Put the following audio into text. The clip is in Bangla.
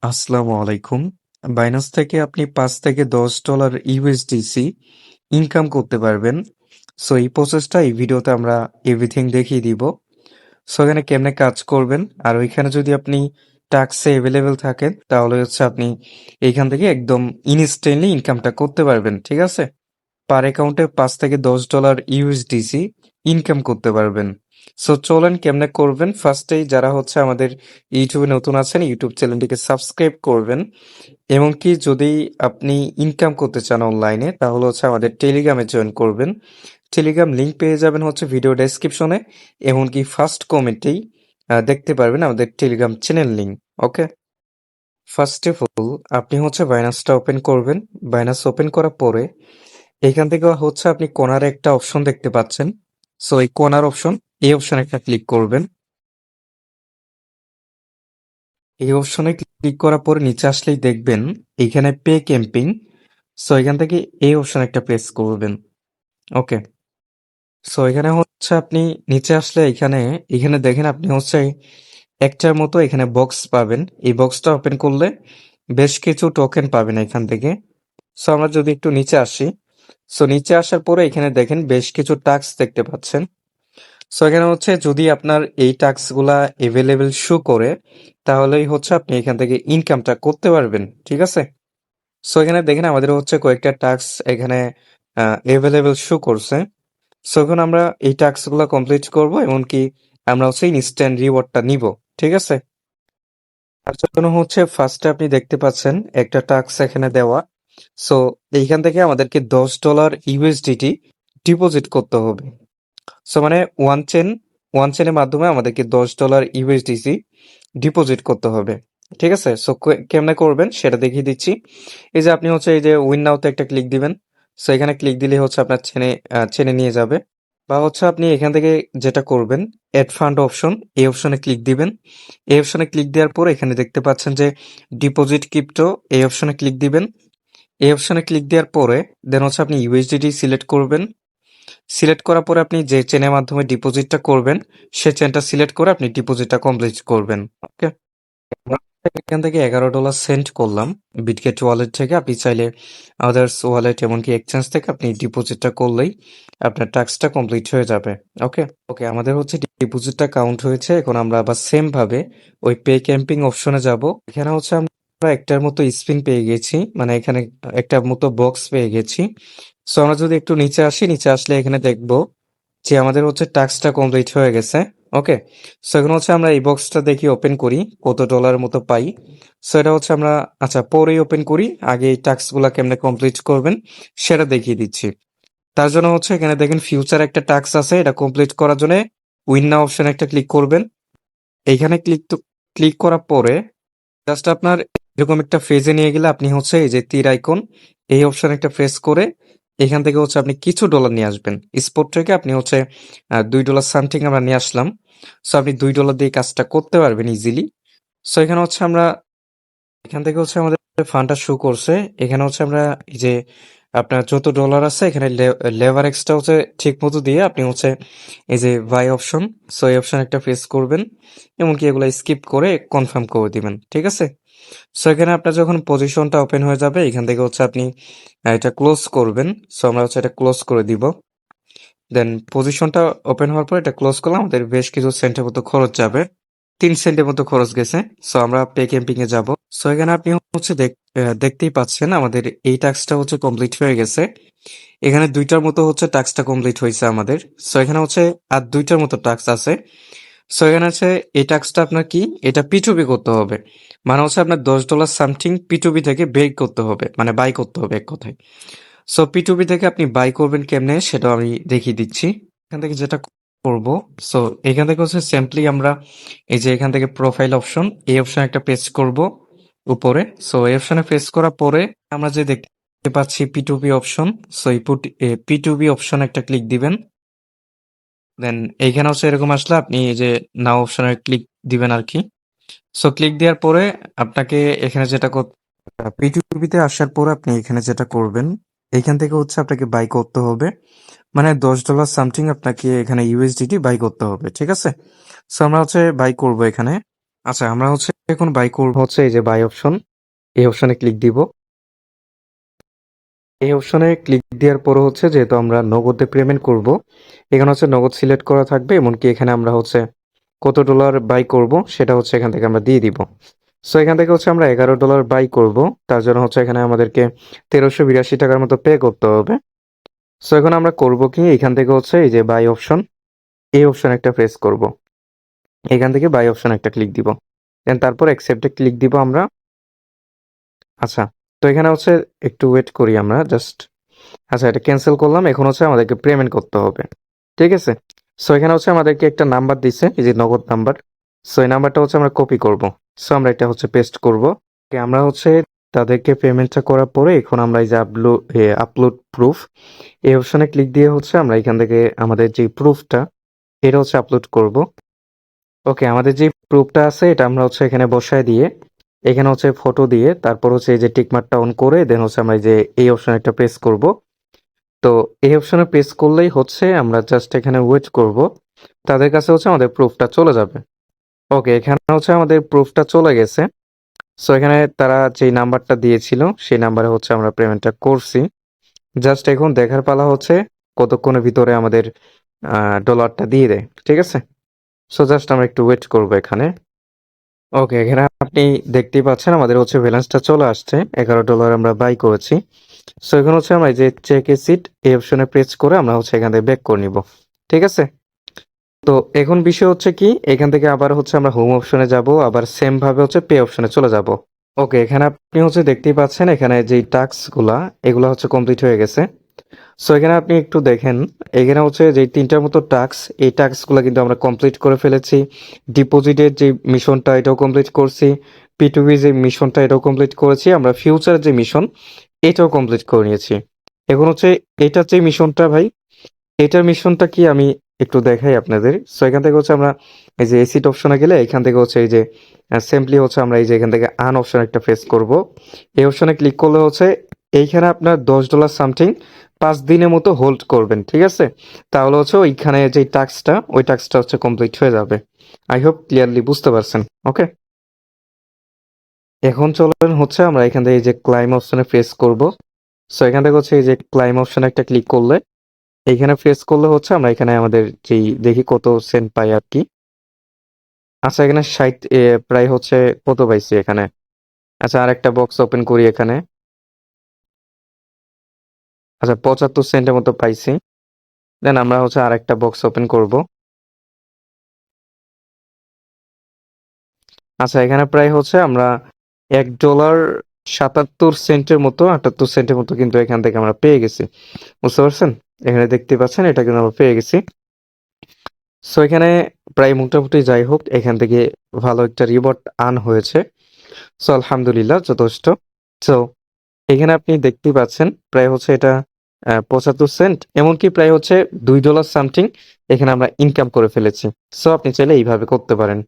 আসসালামু আলাইকুম। বাইন্যান্স থেকে আপনি $5 থেকে $10 ইউএসডিসি ইনকাম করতে পারবেন। সো এই প্রসেসটা এই ভিডিওতে আমরা এভরিথিং দেখিয়ে দিব। সো এখানে কেমনে কাজ করবেন আর ওইখানে যদি আপনি টাস্কে অ্যাভেলেবেল থাকেন তাহলে হচ্ছে আপনি এইখান থেকে একদম ইনস্ট্যান্টলি ইনকামটা করতে পারবেন, ঠিক আছে? পার অ্যাকাউন্টে $5 থেকে $10 ইউএসডিসি ইনকাম করতে পারবেন। সো চলেন কেমনে করবেন। ফার্স্টেই যারা হচ্ছে আমাদের ইউটিউবে নতুন আছেন ইউটিউব চ্যানেলটিকে সাবস্ক্রাইব করবেন। এমনকি যদি আপনি ইনকাম করতে চান অনলাইনে তাহলে হচ্ছে আমাদের টেলিগ্রামে জয়েন করবেন। টেলিগ্রাম লিংক পেয়ে যাবেন হচ্ছে ভিডিও ডেসক্রিপশনে, এমনকি ফার্স্ট কমেন্টেই দেখতে পারবেন আমাদের Telegram channel link. Okay, first of all আপনি হচ্ছে বাইন্যান্সটা ওপেন করবেন। বাইন্যান্স ওপেন করার পরে এখান থেকে হচ্ছে আপনি কোণার একটা অপশন দেখতে পাচ্ছেন। সো এই কোণার অপশন, এই অপশনে একটা ক্লিক করবেন। এই অপশনে ক্লিক করার পরে নিচে আসলেই দেখবেন এইখানে পে ক্যাম্পিং। সো এখান থেকে এই অপশন একটা প্রেস করবেন। ওকে, সো এখানে হচ্ছে আপনি নিচে আসলে এখানে এখানে দেখেন আপনি হচ্ছে একটার মতো এখানে বক্স পাবেন। এই বক্সটা ওপেন করলে বেশ কিছু টোকেন পাবেন এখান থেকে। সো আমরা যদি একটু নিচে আসি, সো নিচে আসার পরে এখানে দেখেন বেশ কিছু টাস্ক দেখতে পাচ্ছেন। সো এখানে হচ্ছে যদি আপনার এই টাস্কগুলা এভেলেবেল শো করে তাহলেই হচ্ছে আপনি এখান থেকে ইনকামটা করতে পারবেন, ঠিক আছে? সো এখানে দেখেন আমাদের হচ্ছে কয়েকটা টাস্ক এখানে এভেলেবেল শো করছে। সো এখন আমরা এই টাস্কগুলো কমপ্লিট করব, এমনকি আমরা হচ্ছে ইনস্ট্যান্ট রিওয়ার্ডটা নিব, ঠিক আছে? তার জন্য হচ্ছে ফার্স্টে আপনি দেখতে পাচ্ছেন একটা টাস্ক এখানে দেওয়া। সো এইখান থেকে আমাদেরকে $10 ইউএসডিটি ডিপোজিট করতে হবে। সো মানে ওয়ান চেনের মাধ্যমে আমাদেরকে $10 ইউএসডিসি ডিপোজিট করতে হবে, ঠিক আছে? সো কেমনে করবেন সেটা দেখিয়ে দিচ্ছি। এই যে আপনি হচ্ছে এই যে উইন নাওতে একটা ক্লিক দিবেন। সো এখানে ক্লিক দিলে হচ্ছে আপনার চেনে নিয়ে যাবে। বা হচ্ছে আপনি এখান থেকে যেটা করবেন, এড ফান্ড অপশন, এই অপশনে ক্লিক দিবেন। এই অপশনে ক্লিক দেওয়ার পর এখানে দেখতে পাচ্ছেন যে ডিপোজিট ক্রিপ্টো, এই অপশনে ক্লিক দিবেন। এই অপশনে ক্লিক দেওয়ার পরে দেন হচ্ছে আপনি ইউএসডিটি সিলেক্ট করবেন। সিলেক্ট করার পরে আপনি যে চেনের মাধ্যমে ডিপোজিটটা করবেন সে চেনটা সিলেক্ট করে আপনি ডিপোজিটটা কমপ্লিট করবেন। ওকে, এখান থেকে $11 সেন্ড করলাম বিটগেট ওয়ালেট থেকে। আপনি চাইলে আদার্স ওয়ালেট এমনকি এক্সচেঞ্জ থেকে আপনি ডিপোজিটটা করলেই আপনার টাস্কটা কমপ্লিট হয়ে যাবে। ওকে, ওকে, আমাদের হচ্ছে ডিপোজিটটা কাউন্ট হয়েছে। এখন আমরা আবার সেম ভাবে ওই পে ক্যাম্পিং অপশনে যাব। এখানে হচ্ছে আমরা একটার মতো স্পিন পেয়ে গেছি, মানে এখানে একটা মতো বক্স পেয়ে গেছি। সো আমরা যদি একটু নিচে আসি, নিচে আসলে এখানে দেখবো যে আমাদের হচ্ছে টাস্কটা কমপ্লিট হয়ে গেছে। ওকে, সো এখন হচ্ছে আমরা এই বক্সটা দেখি, ওপেন করি কত ডলার মতো পাই। সো এটা হচ্ছে আমরা, আচ্ছা পরেই ওপেন করি, আগে এই টাস্কগুলা কেমনে কমপ্লিট করবেন সেটা দেখিয়ে দিচ্ছি। তার জন্য হচ্ছে এখানে দেখেন ফিউচার একটা টাস্ক আছে, এটা কমপ্লিট করার জন্য উইন নাও অপশন একটা ক্লিক করবেন। এইখানে ক্লিক করার পরে জাস্ট আপনার এরকম একটা ফেজে নিয়ে গেলে আপনি হচ্ছে এই যে তীর আইকন, এই অপশন একটা প্রেস করে এখান থেকে হচ্ছে আপনি কিছু ডলার নিয়ে আসবেন। স্পট থেকে আপনি হচ্ছে $2 সামথিং আমরা নিয়ে আসলাম। সো আপনি $2 দিয়ে কাজটা করতে পারবেন ইজিলি। সো এখানে হচ্ছে আমরা এখান থেকে হচ্ছে আমাদের ফান্ডটা শো করছে। এখানে হচ্ছে আমরা এই যে আপনার যত ডলার আছে এখানে লেভার এক্সটা হচ্ছে ঠিক মতো দিয়ে আপনি হচ্ছে এই যে বাই অপশন, সো এই অপশন একটা প্রেস করবেন, এমনকি এগুলো স্কিপ করে কনফার্ম করে দিবেন, ঠিক আছে? সো এখানে আপনার যখন পজিশনটা ওপেন হয়ে যাবে এখান থেকে হচ্ছে আপনি এটা ক্লোজ করবেন। সো আমরা হচ্ছে এটা ক্লোজ করে দিব। দেন পজিশনটা ওপেন হওয়ার পর এটা ক্লোজ করলাম, আমাদের বেশ কিছু সেন্টের মতো খরচ যাবে, 3 সেন্টের মতো খরচ গেছে। সো আমরা পে ক্যাম্পিং এ যাব। সো এখানে আপনি হচ্ছে দেখতেই পাচ্ছেন আমাদের এই টাস্কটা হচ্ছে কমপ্লিট হয়ে গেছে। এখানে 2টার মতো হচ্ছে টাস্কটা কমপ্লিট হয়েছে আমাদের। সো এখানে হচ্ছে আর 2টার মতো টাস্ক আছে। সো এখানে হচ্ছে এই টাস্কটা আপনার কি, এটা পিটুপি করতে হবে। মানে হচ্ছে আপনার $10 সামথিং পিটুপি থেকে বের করতে হবে, মানে বাই করতে হবে এক কথায়। সো পিটুপি থেকে আপনি বাই করবেন কেমনে সেটাও আমি দেখিয়ে দিচ্ছি। এখান থেকে যেটা করব, সো এখান থেকে হচ্ছে সিম্পলি আমরা এই যে এখান থেকে প্রোফাইল অপশন, এই অপশন একটা পেজ করব উপরে। সো এই অপশনে প্রেস করার পরে আমরা যে দেখতে পাচ্ছি পিটুপি অপশন, সো এই পিটুপি অপশন একটা ক্লিক দিবেন। দেন এইখানে হচ্ছে এরকম আসলে আপনি এই যে নাও অপশনে ক্লিক দিবেন আর কি। সো ক্লিক দেওয়ার পরে আপনাকে এখানে যেটা পিটুপিতে আসার পর আপনি এখানে যেটা করবেন, এখান থেকে হচ্ছে আপনাকে বাই করতে হবে, মানে $10 সামথিং আপনাকে এখানে ইউএসডিটি বাই করতে হবে, ঠিক আছে? সো আমরা হচ্ছে বাই করব এখানে। আচ্ছা, আমরা হচ্ছে এখন বাই করব হচ্ছে এই যে বাই অপশন, এই অপশনে ক্লিক দিব। এই অপশনে ক্লিক দেওয়ার পর হচ্ছে যেহেতু আমরা নগদে পেমেন্ট করব, এখানে হচ্ছে নগদ সিলেক্ট করা থাকবে, এমনকি এখানে আমরা হচ্ছে কত ডলার বাই করব সেটা হচ্ছে এখান থেকে আমরা দিয়ে দিব। সো এখান থেকে হচ্ছে আমরা $11 বাই করব, তার জন্য হচ্ছে এখানে আমাদেরকে 1382 টাকার মতো পে করতে হবে। সো এখন আমরা করব কি, এখান থেকে হচ্ছে এই যে বাই অপশন, এই অপশন একটা প্রেস করব, এখান থেকে বাই অপশন একটা ক্লিক দিব, দেন তারপর অ্যাকসেপ্টে ক্লিক দিব আমরা। আচ্ছা, তো এখানে হচ্ছে একটু ওয়েট করি আমরা জাস্ট। আচ্ছা, এটা ক্যান্সেল করলাম, এখন হচ্ছে আমাদেরকে পেমেন্ট করতে হবে, ঠিক আছে। সো এখানে হচ্ছে আমাদেরকে একটা নাম্বার দিছে, এই যে নগদ নাম্বার। সো এই নাম্বারটা হচ্ছে আমরা কপি করব। সো আমরা এটা হচ্ছে পেস্ট করব। আমরা হচ্ছে তাদেরকে পেমেন্টটা করার পরে এখন আমরা এই যে আপলোড প্রুফ, এই অপশনে ক্লিক দিয়ে হচ্ছে আমরা এখান থেকে আমাদের যে প্রুফটা এটা হচ্ছে আপলোড করব। ওকে, আমাদের যে প্রুফটা আছে এটা আমরা হচ্ছে এখানে বসায় দিয়ে, এখানে হচ্ছে ফটো দিয়ে, তারপর হচ্ছে এই যে টিকমার্কটা অন করে দেন হচ্ছে আমরা এই যে এই অপশনে একটা প্রেস করব। তো এই অপশনে প্রেস করলেই হচ্ছে আমরা জাস্ট এখানে ওয়েট করব, তাদের কাছে হচ্ছে আমাদের প্রুফটা চলে যাবে। ওকে, এখানে হচ্ছে আমাদের প্রুফটা চলে গেছে। সো এখানে তারা যেই নাম্বারটা দিয়েছিল সেই নাম্বারে হচ্ছে আমরা পেমেন্টটা করছি। জাস্ট এখন দেখার পালা হচ্ছে কতক্ষণের ভিতরে আমাদের ডলারটা দিয়ে দেয়, ঠিক আছে। সো জাস্ট আমরা একটু ওয়েট করব এখানে। ওকে, এখানে আপনি দেখতেই পাচ্ছেন আমাদের হচ্ছে ব্যালেন্সটা চলে আসছে, $11 আমরা বাই করেছি। সো এখন হচ্ছে আমরা এই যে চেক এ সিট এই অপশনে প্রেস করে আমরা হচ্ছে এখান থেকে ব্যাক করে নিব, ঠিক আছে। তো এখন বিষয় হচ্ছে কি, এখান থেকে আবার হচ্ছে আমরা হোম অপশনে যাব, আবার সেম ভাবে হচ্ছে পে অপশনে চলে যাব। ওকে, এখানে আপনি হচ্ছে দেখতেই পাচ্ছেন এখানে যেই টাস্কগুলা এগুলা হচ্ছে কমপ্লিট হয়ে গেছে। সো এখানে আপনি একটু দেখেন, এখানে হচ্ছে যে 3টার মতো টাস্ক, এই টাস্কগুলো কিন্তু আমরা কমপ্লিট করে ফেলেছি। ডিপোজিটের যে মিশনটা এটাও কমপ্লিট করছি, P2P যে মিশনটা এটাও কমপ্লিট করেছি, আমরা ফিউচার যে মিশন এটাও কমপ্লিট করে নিয়েছি। এখন হচ্ছে এটার যে মিশনটা ভাই, এটার মিশনটা কি আমি একটু দেখাই আপনাদের। সো এখান থেকে হচ্ছে আমরা এই যে এসিট অপশনে গেলে এখান থেকে হচ্ছে এই যে সিম্পলি হচ্ছে আমরা এই যে এখান থেকে আন অপশন একটা প্রেস করব। এই অপশনে ক্লিক করলে হচ্ছে এইখানে আপনার $10 সামথিং 5 দিনের মতো হোল্ড করবেন, ঠিক আছে। তাহলে হচ্ছে ওইখানে যে টাস্কটা ওই টাস্কটা হচ্ছে কমপ্লিট হয়ে যাবে। আই হোপ ক্লিয়ারলি বুঝতে পারছেন। ওকে, এখন চলেন হচ্ছে আমরা এখান থেকে এই যে ক্লাইম অপশনে প্রেস করব। সো এখান থেকে হচ্ছে এই যে ক্লাইম অপশনে একটা ক্লিক করলে এইখানে প্রেস করলে হচ্ছে আমরা এখানে আমাদের যেই দেখি কত সেন্ট পাই আর কি। আচ্ছা, এখানে 60 প্রায় হচ্ছে কত পাইছি এখানে। আচ্ছা, আরেকটা বক্স ওপেন করি এখানে। আচ্ছা, 75 সেন্টের মতো পাইছি। দেন আমরা হচ্ছে আরেকটা বক্স ওপেন করব। আচ্ছা, এখানে প্রায় হচ্ছে আমরা $1 77 সেন্টের মতো 78 সেন্টের মতো কিন্তু এখান থেকে আমরা পেয়ে গেছি, বুঝতে পারছেন। এখানে দেখতে পাচ্ছেন এটা কিন্তু আমরা পেয়ে গেছি। সো এখানে প্রায় মোটামুটি যাই হোক এখান থেকে ভালো একটা রিওয়ার্ড আর্ন হয়েছে। সো আলহামদুলিল্লাহ যথেষ্ট। সো এখানে আপনি দেখতেই পাচ্ছেন প্রায় হচ্ছে এটা 75 সেন্ট, এমনকি প্রায় হচ্ছে $2 সামথিং এখানে আমরা ইনকাম করে ফেলেছি। সো আপনি চাইলে এইভাবে করতে পারেন।